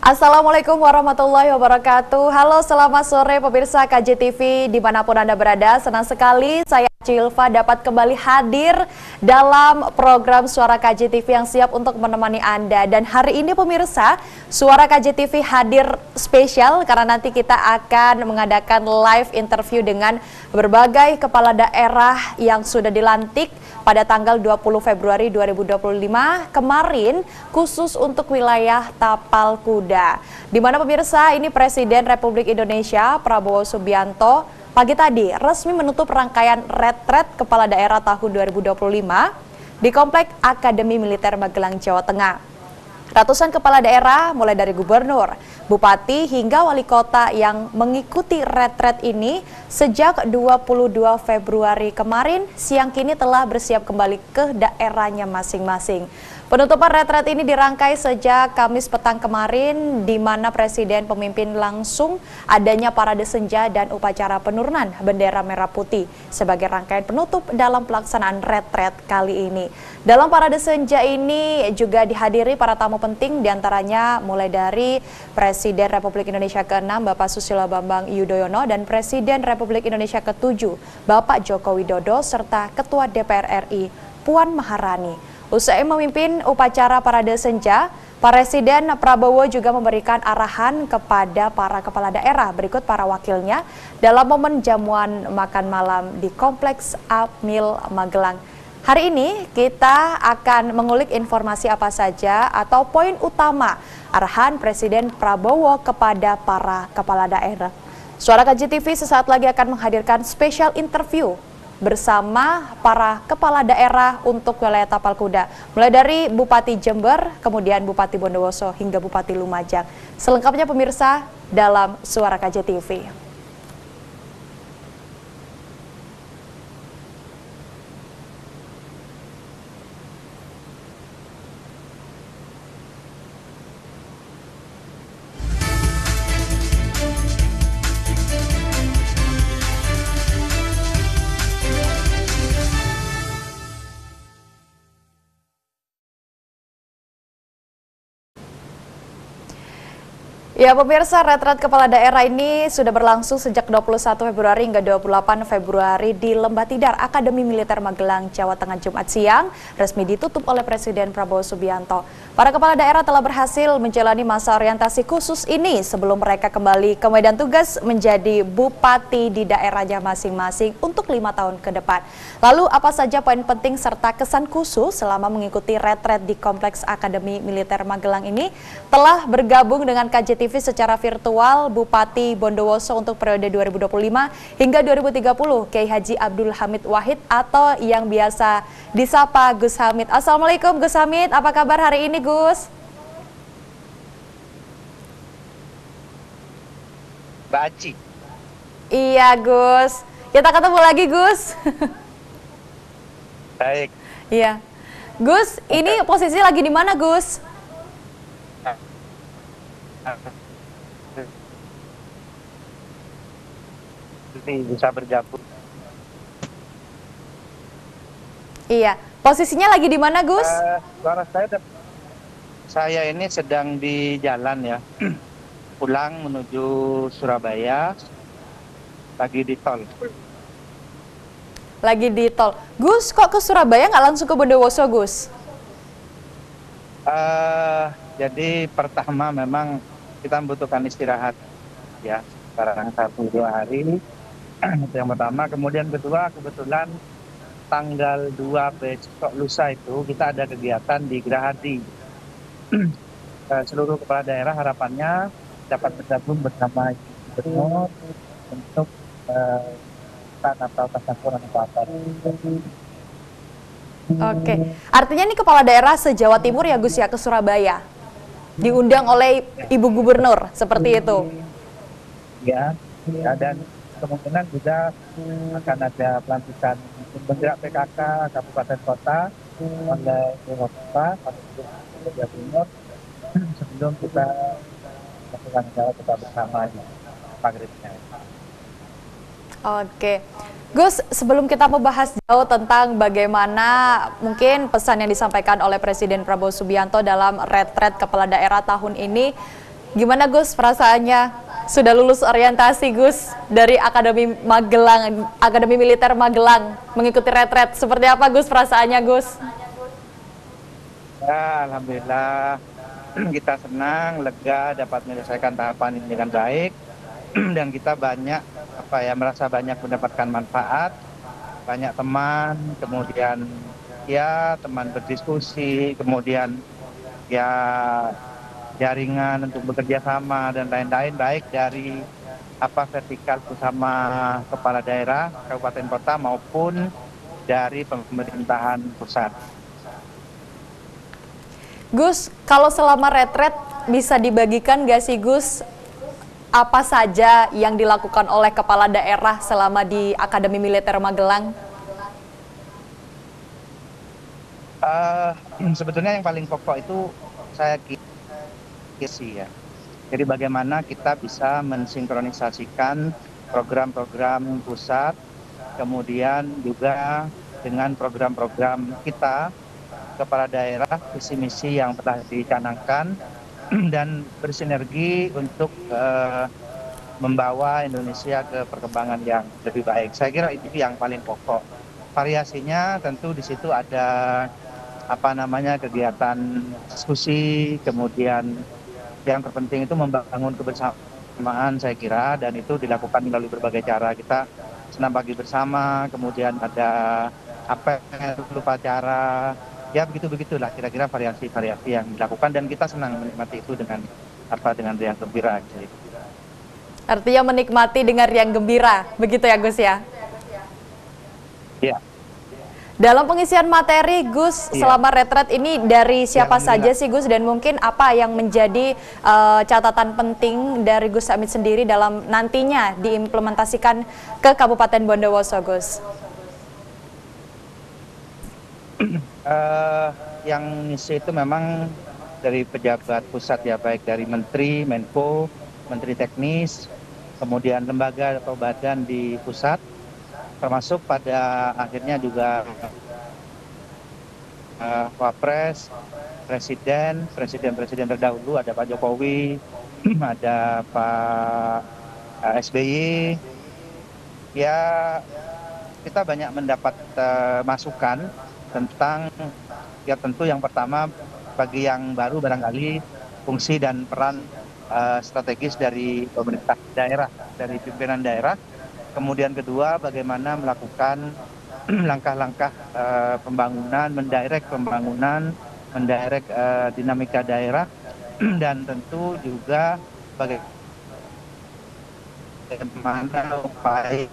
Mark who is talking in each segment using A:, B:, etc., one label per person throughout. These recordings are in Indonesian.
A: Assalamualaikum warahmatullahi wabarakatuh. Halo, selamat sore pemirsa KJTV dimanapun Anda berada. Senang sekali saya Cilva dapat kembali hadir dalam program Suara KJTV yang siap untuk menemani Anda. Dan hari ini pemirsa, Suara KJTV hadir spesial karena nanti kita akan mengadakan live interview dengan berbagai kepala daerah yang sudah dilantik pada tanggal 20 Februari 2025 kemarin khusus untuk wilayah Tapal Kuda. Di mana pemirsa ini Presiden Republik Indonesia Prabowo Subianto pagi tadi resmi menutup rangkaian retret kepala daerah tahun 2025 di Komplek Akademi Militer Magelang, Jawa Tengah. Ratusan kepala daerah mulai dari gubernur, bupati hingga wali kota yang mengikuti retret ini sejak 22 Februari kemarin siang kini telah bersiap kembali ke daerahnya masing-masing. Penutupan retret ini dirangkai sejak Kamis petang kemarin di mana Presiden memimpin langsung adanya parade senja dan upacara penurunan bendera merah putih sebagai rangkaian penutup dalam pelaksanaan retret kali ini. Dalam parade senja ini juga dihadiri para tamu penting diantaranya mulai dari Presiden Republik Indonesia ke-6 Bapak Susilo Bambang Yudhoyono dan Presiden Republik Indonesia ke-7 Bapak Joko Widodo serta Ketua DPR RI Puan Maharani. Usai memimpin upacara parade senja, Presiden Prabowo juga memberikan arahan kepada para kepala daerah berikut para wakilnya dalam momen jamuan makan malam di Kompleks Amil Magelang. Hari ini kita akan mengulik informasi apa saja atau poin utama arahan Presiden Prabowo kepada para kepala daerah. Suara KJTV sesaat lagi akan menghadirkan spesial interview bersama para kepala daerah untuk wilayah Tapal Kuda, mulai dari Bupati Jember, kemudian Bupati Bondowoso hingga Bupati Lumajang. Selengkapnya pemirsa dalam Suara KJTV. Ya pemirsa, retret kepala daerah ini sudah berlangsung sejak 21 Februari hingga 28 Februari di Lembah Tidar, Akademi Militer Magelang, Jawa Tengah. Jumat siang resmi ditutup oleh Presiden Prabowo Subianto. Para kepala daerah telah berhasil menjalani masa orientasi khusus ini sebelum mereka kembali ke medan tugas menjadi bupati di daerahnya masing-masing untuk 5 tahun ke depan. Lalu apa saja poin penting serta kesan khusus selama mengikuti retret di Kompleks Akademi Militer Magelang ini? Telah bergabung dengan KJTV secara virtual Bupati Bondowoso untuk periode 2025 hingga 2030, Kiai Haji Abdul Hamid Wahid atau yang biasa disapa Gus Hamid. Assalamualaikum Gus Hamid, apa kabar hari ini Gus?
B: Baci.
A: Iya Gus, kita ketemu lagi Gus.
B: Baik.
A: Iya, Gus, ini posisi lagi di mana Gus?
B: Bisa bergabung.
A: Iya, posisinya lagi di mana Gus?
B: Suara saya ini sedang di jalan ya, pulang menuju Surabaya, lagi di tol.
A: Lagi di tol. Gus, kok ke Surabaya nggak langsung ke Bondowoso Gus?
B: Jadi pertama memang kita membutuhkan istirahat ya, sekarang 1-2 hari. Itu yang pertama. Kemudian kedua, kebetulan tanggal 2 besok lusa itu kita ada kegiatan di Gerahadi. Seluruh kepala daerah harapannya dapat bergabung bersama gubernur untuk atau tasyakuran apa.
A: Oke, artinya ini kepala daerah se-Jawa Timur ya Gus ya ke Surabaya? Diundang oleh Ibu Gubernur, seperti itu?
B: Ya, dan kemungkinan juga akan ada pelantikan bergerak PKK Kabupaten Kota oleh Kota Gubernur sebelum kita melakukan kita bersama di pagernya.
A: Oke, Gus, sebelum kita membahas jauh tentang bagaimana mungkin pesan yang disampaikan oleh Presiden Prabowo Subianto dalam retret kepala daerah tahun ini, Gimana Gus perasaannya? Sudah lulus orientasi Gus dari Akademi Magelang, Akademi Militer Magelang, mengikuti retret. Seperti apa Gus perasaannya Gus?
B: Ya, alhamdulillah kita senang, lega dapat menyelesaikan tahapan ini dengan baik dan kita banyak merasa banyak mendapatkan manfaat, banyak teman, kemudian ya teman berdiskusi, kemudian ya jaringan untuk bekerja sama dan lain-lain, baik dari vertikal bersama kepala daerah, kabupaten kota maupun dari pemerintahan pusat.
A: Gus, kalau selama retret bisa dibagikan nggak sih Gus, apa saja yang dilakukan oleh kepala daerah selama di Akademi Militer Magelang?
B: Sebetulnya yang paling pokok itu saya ya. Jadi bagaimana kita bisa mensinkronisasikan program-program pusat, kemudian juga dengan program-program kita, kepala daerah, visi misi yang telah dicanangkan, dan bersinergi untuk membawa Indonesia ke perkembangan yang lebih baik. Saya kira itu yang paling pokok. Variasinya tentu di situ ada kegiatan diskusi, kemudian yang terpenting itu membangun kebersamaan saya kira, dan itu dilakukan melalui berbagai cara. Kita senam pagi bersama, kemudian ada apel, upacara, ya begitulah kira-kira variasi-variasi yang dilakukan, dan kita senang menikmati itu dengan riang gembira. Gitu.
A: Artinya menikmati dengan riang gembira, begitu ya Gus ya?
B: Iya.
A: Dalam pengisian materi Gus selama retret ini dari siapa saja sih Gus, dan mungkin apa yang menjadi catatan penting dari Gus Hamid sendiri dalam nantinya diimplementasikan ke Kabupaten Bondowoso Gus?
B: Yang ngisi itu memang dari pejabat pusat ya, baik dari Menteri, Menko, Menteri Teknis, kemudian lembaga atau badan di pusat, termasuk pada akhirnya juga Wapres, Presiden terdahulu, ada Pak Jokowi, ada Pak SBY. Ya, kita banyak mendapat masukan tentang, ya tentu yang pertama bagi yang baru barangkali fungsi dan peran strategis dari pemerintah daerah, dari pimpinan daerah. Kemudian kedua, bagaimana melakukan langkah-langkah pembangunan, mendirect dinamika daerah, dan tentu juga bagaimana upaya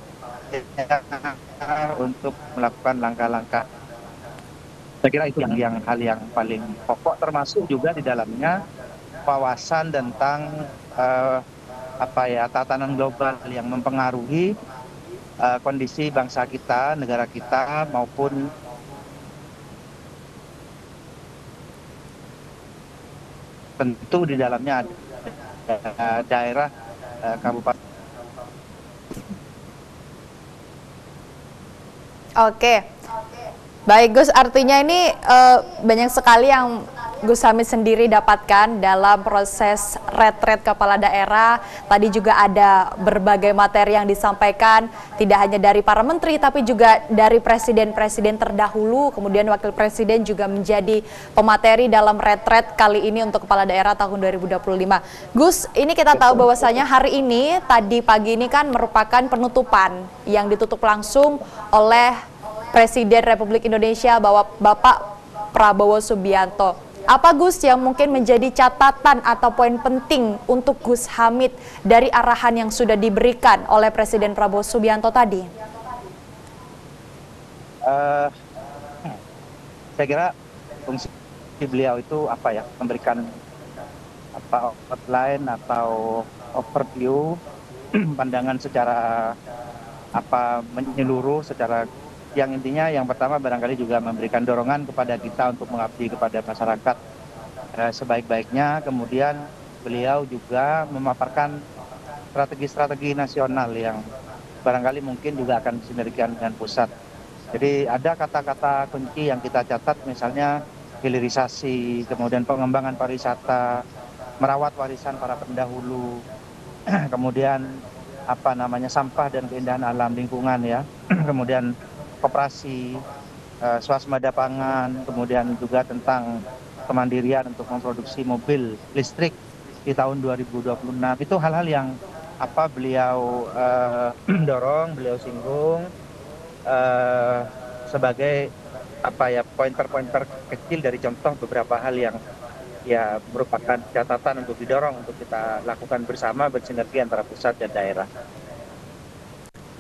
B: untuk melakukan langkah-langkah. Saya kira itu hal yang paling pokok, termasuk juga di dalamnya wawasan tentang tatanan global yang mempengaruhi kondisi bangsa kita, negara kita, maupun tentu di dalamnya ada daerah, kabupaten.
A: Oke. Baik Gus, artinya ini banyak sekali yang Gus Hamid sendiri dapatkan dalam proses retret kepala daerah. Tadi juga ada berbagai materi yang disampaikan, tidak hanya dari para menteri, tapi juga dari presiden-presiden terdahulu, kemudian wakil presiden juga menjadi pemateri dalam retret kali ini untuk kepala daerah tahun 2025. Gus, ini kita tahu bahwasanya hari ini, tadi pagi ini kan merupakan penutupan yang ditutup langsung oleh Presiden Republik Indonesia Bapak Prabowo Subianto. Apa Gus yang mungkin menjadi catatan atau poin penting untuk Gus Hamid dari arahan yang sudah diberikan oleh Presiden Prabowo Subianto tadi?
B: Saya kira fungsi beliau itu memberikan outline atau overview, pandangan secara menyeluruh, secara yang intinya yang pertama barangkali juga memberikan dorongan kepada kita untuk mengabdi kepada masyarakat sebaik-baiknya. Kemudian beliau juga memaparkan strategi-strategi nasional yang barangkali mungkin juga akan disinergikan dengan pusat. Jadi ada kata-kata kunci yang kita catat, misalnya hilirisasi, kemudian pengembangan pariwisata, merawat warisan para pendahulu, kemudian sampah dan keindahan alam lingkungan ya, kemudian koperasi, swasembada pangan, kemudian juga tentang kemandirian untuk memproduksi mobil listrik di tahun 2026. Itu hal-hal yang beliau dorong, beliau singgung eh, sebagai pointer-pointer kecil dari contoh beberapa hal yang ya merupakan catatan untuk didorong untuk kita lakukan bersama bersinergi antara pusat dan daerah.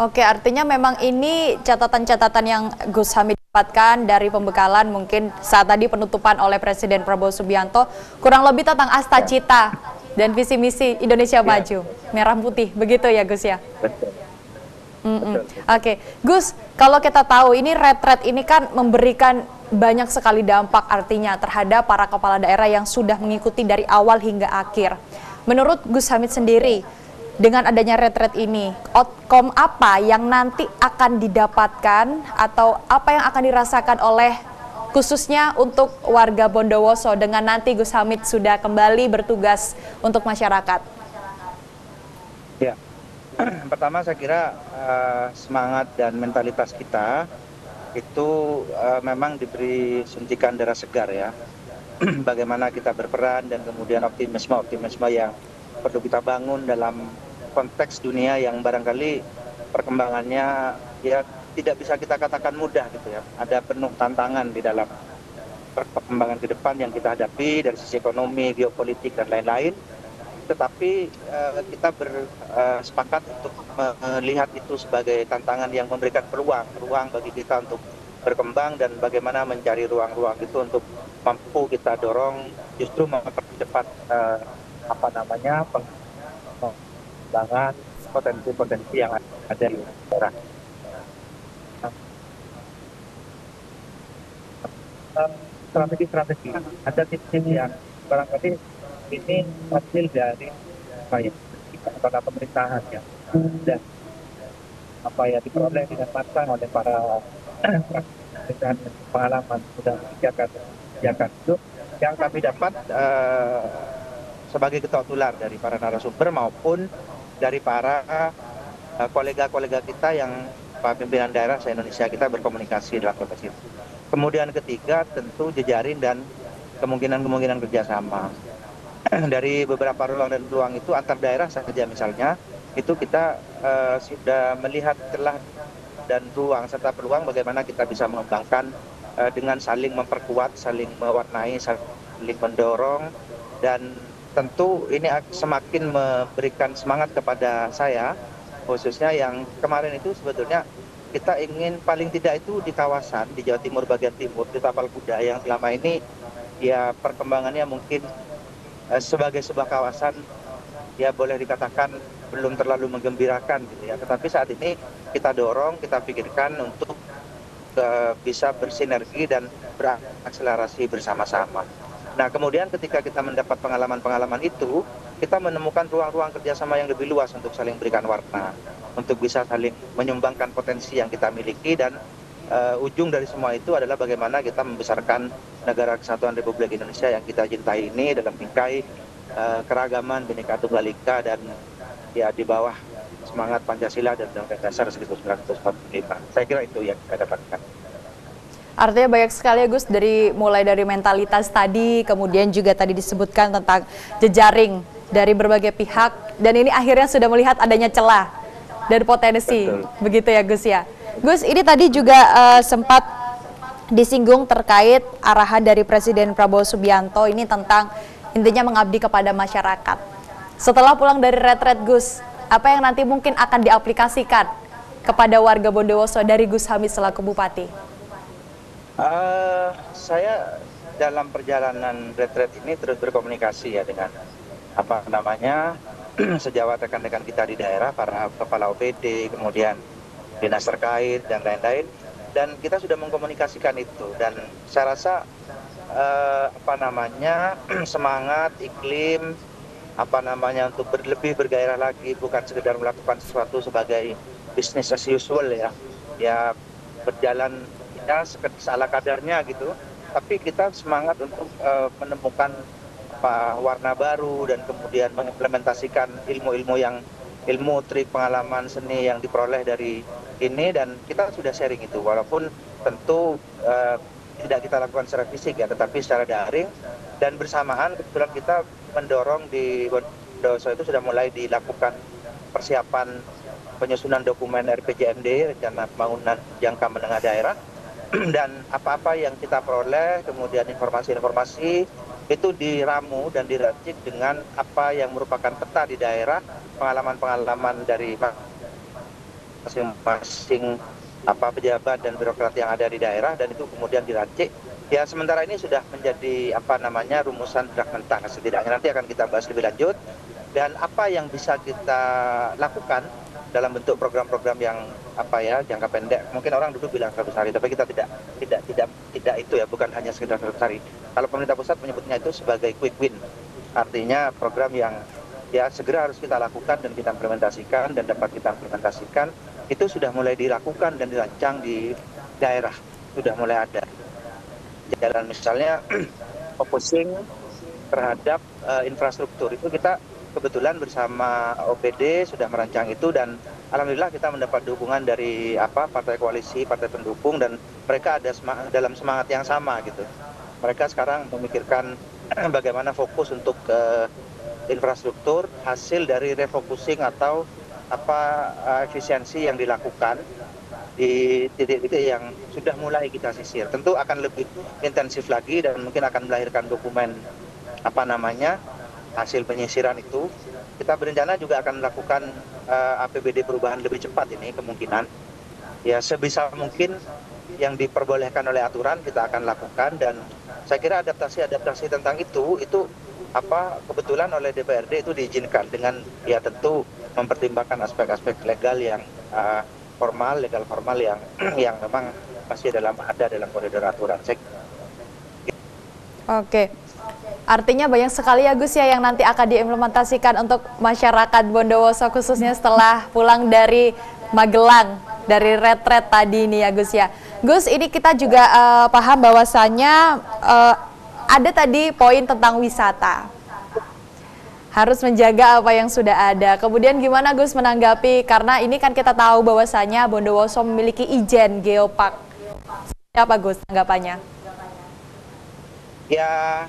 A: Oke, artinya memang ini catatan-catatan yang Gus Hamid dapatkan dari pembekalan mungkin saat tadi penutupan oleh Presiden Prabowo Subianto, kurang lebih tentang asta cita dan visi misi Indonesia Maju, merah putih, begitu ya Gus ya?
B: Betul.
A: Oke, Gus, kalau kita tahu ini retret ini kan memberikan banyak sekali dampak artinya terhadap para kepala daerah yang sudah mengikuti dari awal hingga akhir. Menurut Gus Hamid sendiri, dengan adanya retret ini, outcome apa yang nanti akan didapatkan atau apa yang akan dirasakan oleh khususnya untuk warga Bondowoso dengan nanti Gus Hamid sudah kembali bertugas untuk masyarakat?
B: Ya, pertama saya kira semangat dan mentalitas kita itu memang diberi suntikan darah segar ya. Bagaimana kita berperan dan kemudian optimisme yang perlu kita bangun dalam konteks dunia yang barangkali perkembangannya ya tidak bisa kita katakan mudah gitu ya. Ada penuh tantangan di dalam perkembangan ke depan yang kita hadapi dari sisi ekonomi, geopolitik dan lain-lain. Tetapi kita bersepakat untuk melihat itu sebagai tantangan yang memberikan ruang bagi kita untuk berkembang dan bagaimana mencari ruang-ruang itu untuk mampu kita dorong justru mempercepat pengembangan potensi-potensi yang ada di daerah. Strategi-strategi ada tips yang barangkali ini hasil dari kepala pemerintahan ya dan diperoleh dengan matang oleh para pemerintahan pengalaman sudah kebijakan itu yang kami dapat sebagai ketua tular dari para narasumber maupun dari para kolega-kolega kita yang pimpinan daerah se-Indonesia kita berkomunikasi dalam konteks itu. Kemudian ketiga tentu jejaring dan kemungkinan kerjasama. Dari beberapa ruang dan ruang itu antar daerah saja misalnya itu kita sudah melihat celah dan ruang serta peluang bagaimana kita bisa mengembangkan dengan saling memperkuat, saling mewarnai, saling mendorong dan tentu ini semakin memberikan semangat kepada saya khususnya yang kemarin itu sebetulnya kita ingin paling tidak itu di kawasan di Jawa Timur bagian timur di Tapal Kuda yang selama ini ya perkembangannya mungkin sebagai sebuah kawasan ya boleh dikatakan belum terlalu menggembirakan gitu ya. Tetapi saat ini kita dorong, kita pikirkan untuk bisa bersinergi dan berakselerasi bersama-sama. Nah kemudian ketika kita mendapat pengalaman-pengalaman itu, kita menemukan ruang-ruang kerjasama yang lebih luas untuk saling berikan warna, untuk bisa saling menyumbangkan potensi yang kita miliki dan ujung dari semua itu adalah bagaimana kita membesarkan negara kesatuan Republik Indonesia yang kita cintai ini dalam bingkai keragaman Bhinneka Tunggal Ika dan ya di bawah semangat Pancasila dan Undang-Undang Dasar 1945. Saya kira itu yang saya dapatkan.
A: Artinya banyak sekali ya Gus, mulai dari mentalitas tadi, kemudian juga tadi disebutkan tentang jejaring dari berbagai pihak, dan ini akhirnya sudah melihat adanya celah dan potensi. Betul. Begitu ya Gus ya. Gus, ini tadi juga sempat disinggung terkait arahan dari Presiden Prabowo Subianto ini tentang intinya mengabdi kepada masyarakat. Setelah pulang dari retret Gus, apa yang nanti mungkin akan diaplikasikan kepada warga Bondowoso dari Gus Hamid selaku Bupati?
B: Saya dalam perjalanan retret ini terus berkomunikasi ya dengan sejawat rekan-rekan kita di daerah, para kepala OPD, kemudian dinas terkait dan lain-lain, dan kita sudah mengkomunikasikan itu dan saya rasa semangat iklim untuk lebih bergairah lagi, bukan sekedar melakukan sesuatu sebagai business as usual ya berjalan ya ala kadarnya gitu, tapi kita semangat untuk menemukan warna baru dan kemudian mengimplementasikan ilmu trik pengalaman seni yang diperoleh dari ini, dan kita sudah sharing itu walaupun tentu tidak kita lakukan secara fisik ya, tetapi secara daring. Dan bersamaan kebetulan kita mendorong di Bondowoso itu sudah mulai dilakukan persiapan penyusunan dokumen RPJMD, rencana pembangunan jangka menengah daerah. Dan apa-apa yang kita peroleh, kemudian informasi-informasi itu diramu dan diracik dengan apa yang merupakan peta di daerah, pengalaman-pengalaman dari masing-masing pejabat dan birokrat yang ada di daerah, dan itu kemudian diracik. Ya sementara ini sudah menjadi rumusan draft mentah, setidaknya nanti akan kita bahas lebih lanjut, dan apa yang bisa kita lakukan dalam bentuk program-program yang jangka pendek. Mungkin orang dulu bilang 100 hari, tapi kita tidak itu ya, bukan hanya sekedar 100 hari. Kalau pemerintah pusat menyebutnya itu sebagai quick win, artinya program yang ya segera harus kita lakukan dan kita implementasikan, dan dapat kita implementasikan itu sudah mulai dilakukan dan dirancang di daerah, sudah mulai ada jalan, misalnya focusing terhadap infrastruktur. Itu kita kebetulan bersama OPD sudah merancang itu, dan alhamdulillah kita mendapat dukungan dari partai koalisi, partai pendukung, dan mereka ada dalam semangat yang sama gitu. Mereka sekarang memikirkan bagaimana fokus untuk infrastruktur hasil dari refocusing atau efisiensi yang dilakukan di titik-titik yang sudah mulai kita sisir. Tentu akan lebih intensif lagi dan mungkin akan melahirkan dokumen hasil penyisiran itu. Kita berencana juga akan melakukan APBD perubahan lebih cepat ini kemungkinan. Ya sebisa mungkin yang diperbolehkan oleh aturan kita akan lakukan, dan saya kira adaptasi tentang itu kebetulan oleh DPRD itu diizinkan dengan ya tentu mempertimbangkan aspek-aspek legal yang legal formal yang memang masih ada dalam koridor aturan.
A: Oke. Artinya banyak sekali ya Gus ya yang nanti akan diimplementasikan untuk masyarakat Bondowoso, khususnya setelah pulang dari Magelang, dari retret tadi ini ya Gus ya. Gus, ini kita juga paham bahwasannya ada tadi poin tentang wisata. Harus menjaga apa yang sudah ada. Kemudian gimana Gus menanggapi, karena ini kan kita tahu bahwasanya Bondowoso memiliki ijen geopark. Apa Gus tanggapannya?
B: Ya,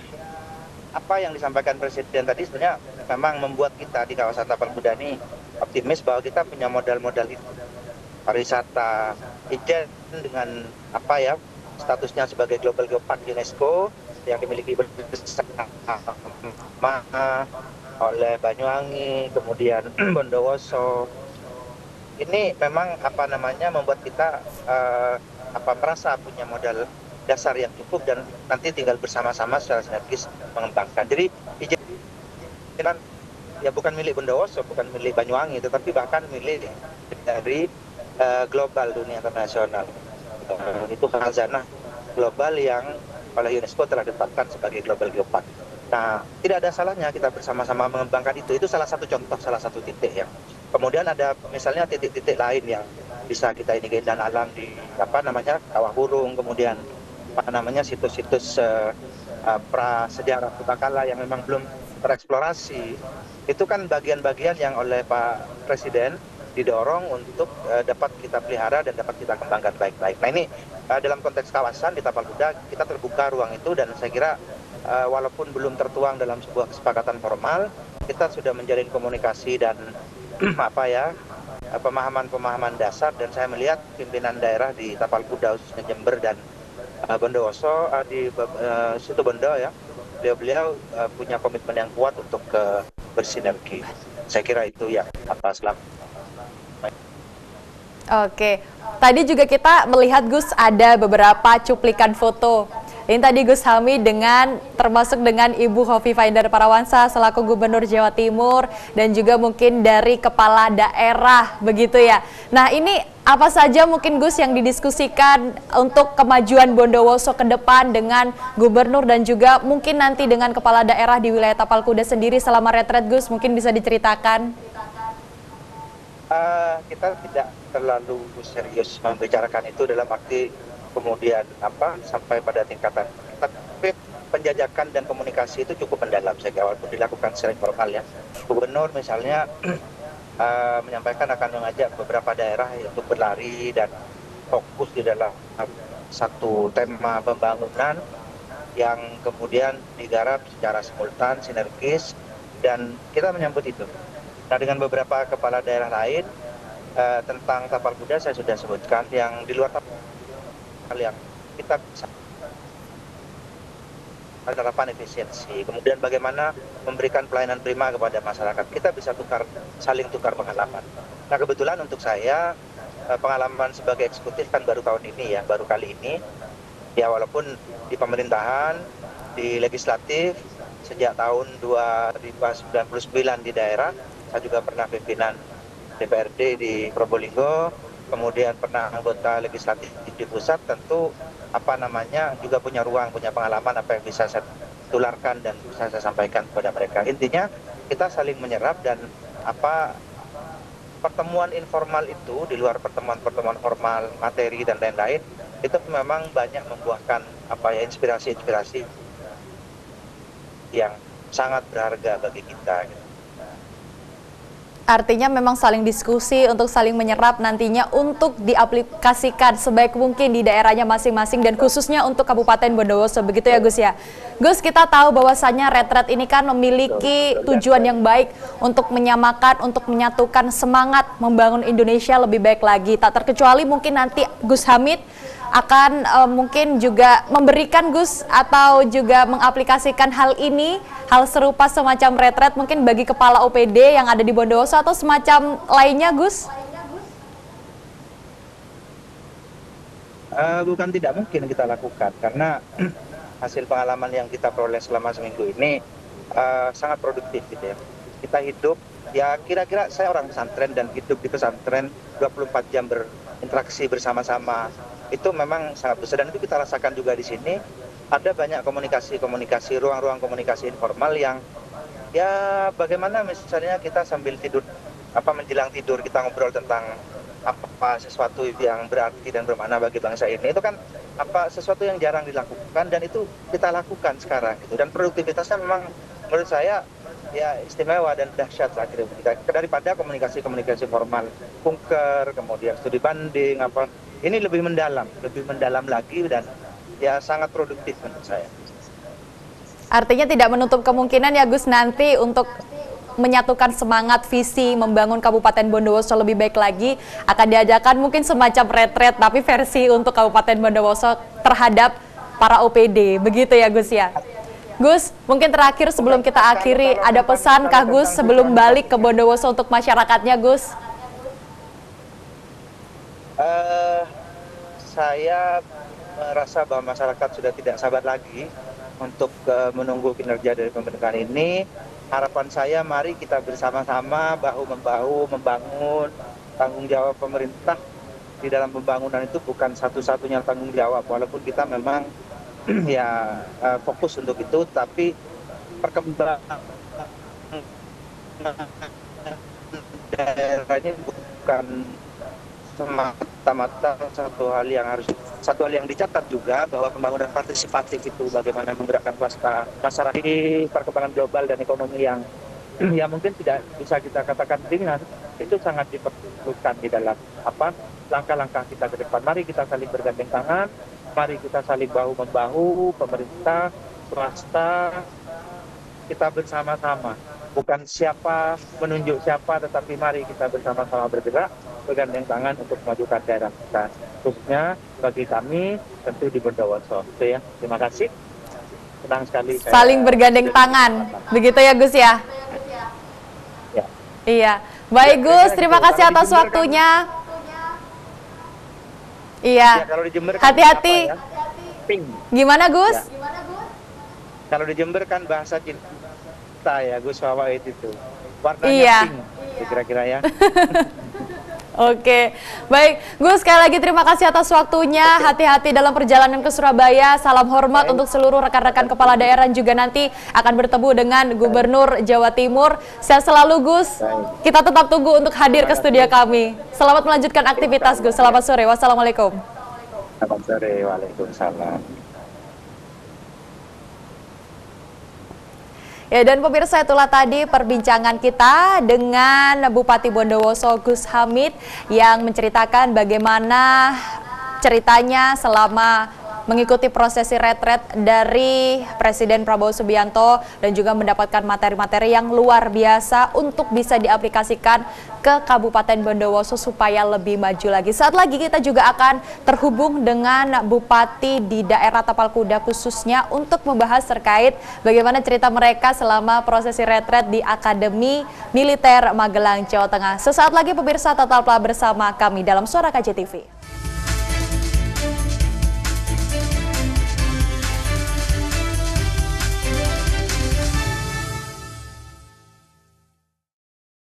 B: apa yang disampaikan Presiden tadi sebenarnya memang membuat kita di kawasan Tapal Kuda ini optimis bahwa kita punya modal-modal itu. Pariwisata, ijen dengan statusnya sebagai Global Geopark UNESCO yang dimiliki bersama oleh Banyuwangi, kemudian Bondowoso. Ini memang membuat kita merasa punya modal dasar yang cukup, dan nanti tinggal bersama-sama secara sinergis mengembangkan. Jadi izin ya bukan milik Bondowoso, bukan milik Banyuwangi, tetapi bahkan milik dari global, dunia internasional. Itu khazanah global yang oleh UNESCO telah ditetapkan sebagai Global Geopark. Nah, tidak ada salahnya kita bersama-sama mengembangkan itu. Itu salah satu contoh, salah satu titik ya. Kemudian ada misalnya titik-titik lain yang bisa kita ini keindahan alam di Kawah Burung, kemudian situs-situs prasejarah purbakala yang memang belum tereksplorasi. Itu kan bagian-bagian yang oleh Pak Presiden didorong untuk dapat kita pelihara dan dapat kita kembangkan baik-baik. Nah ini dalam konteks kawasan di Tapal Kuda kita terbuka ruang itu, dan saya kira walaupun belum tertuang dalam sebuah kesepakatan formal, kita sudah menjalin komunikasi dan pemahaman-pemahaman dasar, dan saya melihat pimpinan daerah di Tapal Kuda khususnya Jember dan Bondowoso di situ Bondo ya, beliau punya komitmen yang kuat untuk bersinergi. Saya kira itu ya selama.
A: Oke, tadi juga kita melihat Gus ada beberapa cuplikan foto. Ini tadi Gus Hamid termasuk dengan Ibu Hovifah Indar Parawansa selaku Gubernur Jawa Timur, dan juga mungkin dari kepala daerah begitu ya. Nah ini apa saja mungkin Gus yang didiskusikan untuk kemajuan Bondowoso ke depan dengan Gubernur dan juga mungkin nanti dengan kepala daerah di wilayah Tapal Kuda sendiri selama retret, Gus, mungkin bisa diceritakan?
B: Kita tidak terlalu serius membicarakan itu dalam arti kemudian sampai pada tingkatan. Tapi penjajakan dan komunikasi itu cukup mendalam saya kira, walaupun dilakukan secara informal ya. Gubernur misalnya menyampaikan akan mengajak beberapa daerah untuk berlari dan fokus di dalam satu tema pembangunan yang kemudian digarap secara simultan, sinergis, dan kita menyambut itu. Nah, dengan beberapa kepala daerah lain tentang tapal kuda saya sudah sebutkan, yang di luar tapal yang kita bisa penerapan efisiensi, kemudian bagaimana memberikan pelayanan prima kepada masyarakat, kita bisa saling tukar pengalaman. Nah, kebetulan untuk saya pengalaman sebagai eksekutif kan baru tahun ini ya, baru kali ini ya, walaupun di pemerintahan, di legislatif sejak tahun 1999 di daerah, saya juga pernah pimpinan DPRD di Probolinggo, kemudian pernah anggota legislatif di pusat, tentu juga punya ruang, punya pengalaman apa yang bisa saya tularkan dan bisa saya sampaikan kepada mereka. Intinya kita saling menyerap, dan pertemuan informal itu di luar pertemuan formal, materi dan lain-lain, itu memang banyak membuahkan inspirasi-inspirasi yang sangat berharga bagi kita.
A: Artinya memang saling diskusi untuk saling menyerap nantinya untuk diaplikasikan sebaik mungkin di daerahnya masing-masing, dan khususnya untuk Kabupaten Bondowoso, begitu ya Gus ya. Gus, kita tahu bahwasannya retret ini kan memiliki tujuan yang baik untuk menyamakan, untuk menyatukan semangat membangun Indonesia lebih baik lagi. Tak terkecuali mungkin nanti Gus Hamid akan mungkin juga memberikan Gus atau juga mengaplikasikan hal ini, hal serupa semacam retret mungkin bagi kepala OPD yang ada di Bondowoso atau semacam lainnya, Gus?
B: Bukan tidak mungkin kita lakukan, karena hasil pengalaman yang kita peroleh selama seminggu ini sangat produktif gitu ya. Kita hidup, ya kira-kira saya orang pesantren dan hidup di pesantren 24 jam berinteraksi bersama-sama, itu memang sangat besar, dan itu kita rasakan juga di sini. Ada banyak komunikasi, ruang-ruang komunikasi informal yang ya bagaimana misalnya kita sambil tidur, menjelang tidur kita ngobrol tentang sesuatu yang berarti dan bermakna bagi bangsa ini. Itu kan sesuatu yang jarang dilakukan, dan itu kita lakukan sekarang gitu. Dan produktivitasnya memang menurut saya ya istimewa dan dahsyat lah kira-kira, daripada komunikasi formal, kunker, kemudian studi banding ini lebih mendalam lagi, dan ya sangat produktif menurut saya.
A: Artinya tidak menutup kemungkinan ya Gus, nanti untuk menyatukan semangat visi membangun Kabupaten Bondowoso lebih baik lagi, akan diadakan mungkin semacam retret tapi versi untuk Kabupaten Bondowoso terhadap para OPD, begitu ya Gus ya. Gus, mungkin terakhir sebelum kita akhiri, ada pesan kah Gus sebelum balik ke Bondowoso untuk masyarakatnya Gus?
B: Saya merasa bahwa masyarakat sudah tidak sabar lagi untuk menunggu kinerja dari pemerintahan ini. Harapan saya, mari kita bersama-sama bahu-membahu membangun. Tanggung jawab pemerintah di dalam pembangunan itu bukan satu-satunya tanggung jawab, walaupun kita memang ya fokus untuk itu, tapi perkembangan daerahnya bukan semata-mata satu hal yang dicatat juga, bahwa pembangunan partisipatif itu bagaimana menggerakkan masyarakat di perkembangan global dan ekonomi yang ya mungkin tidak bisa kita katakan ringan, itu sangat diperlukan di dalam langkah-langkah kita ke depan. Mari kita saling bergandeng tangan, mari kita saling bahu-membahu, pemerintah, swasta, kita bersama-sama. Bukan siapa menunjuk siapa, tetapi mari kita bersama-sama bergerak, bergandeng tangan untuk memajukan daerah kita. Khususnya bagi kami tentu di Bondowoso. Itu ya. Terima kasih. Senang sekali.
A: Saling bergandeng tangan, begitu ya Gus ya?
B: Ya.
A: Iya. Baik Gus, terima kasih atas waktunya. Iya. Hati-hati.
B: Pink.
A: Gimana Gus?
B: Kalau di Jember kan bahasa cinta ya, Gus Fawait itu. Warnanya pink, kira-kira ya.
A: Oke, baik Gus, sekali lagi terima kasih atas waktunya. Hati-hati dalam perjalanan ke Surabaya. Salam hormat untuk seluruh rekan-rekan kepala daerah, juga nanti akan bertemu dengan Gubernur Jawa Timur. Sehat selalu Gus. Kita tetap tunggu untuk hadir ke studio kami. Selamat melanjutkan aktivitas Gus. Selamat sore. Wassalamualaikum.
B: Selamat sore. Waalaikumsalam.
A: Ya, dan pemirsa, itulah tadi perbincangan kita dengan Bupati Bondowoso Gus Hamid yang menceritakan bagaimana ceritanya selama mengikuti prosesi retret dari Presiden Prabowo Subianto dan juga mendapatkan materi-materi yang luar biasa untuk bisa diaplikasikan ke Kabupaten Bondowoso supaya lebih maju lagi. Saat lagi kita juga akan terhubung dengan Bupati di daerah Tapal Kuda khususnya untuk membahas terkait bagaimana cerita mereka selama prosesi retret di Akademi Militer Magelang, Jawa Tengah. Sesaat lagi pemirsa, tetaplah bersama kami dalam Suara KJTV.